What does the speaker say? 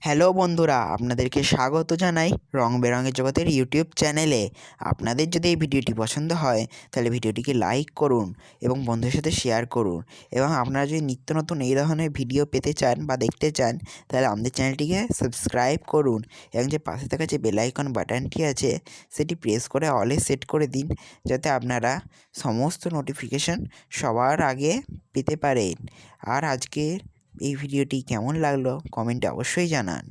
Hello বন্ধুরা, আপনাদেরকে স্বাগত জানাই রং বেরঙের জগতের ইউটিউব চ্যানেলে। আপনাদের যদি এই ভিডিওটি পছন্দ হয় তাহলে ভিডিওটিকে লাইক করুন এবং বন্ধুদের সাথে শেয়ার করুন। এবং আপনারা যদি নিত্য নতুন এই ধরনের ভিডিও পেতে চান বা দেখতে চান তাহলে আমাদের চ্যানেলটিকে সাবস্ক্রাইব করুন এবং যে পাশে থাকা যে বেল আইকন বাটনটি আছে সেটি প্রেস করে অলে সেট করে দিন, যাতে আপনারা সমস্ত নোটিফিকেশন সবার আগে পেতে পারেন। আর আজকের এই ভিডিওটি কেমন লাগলো কমেন্টে অবশ্যই জানান।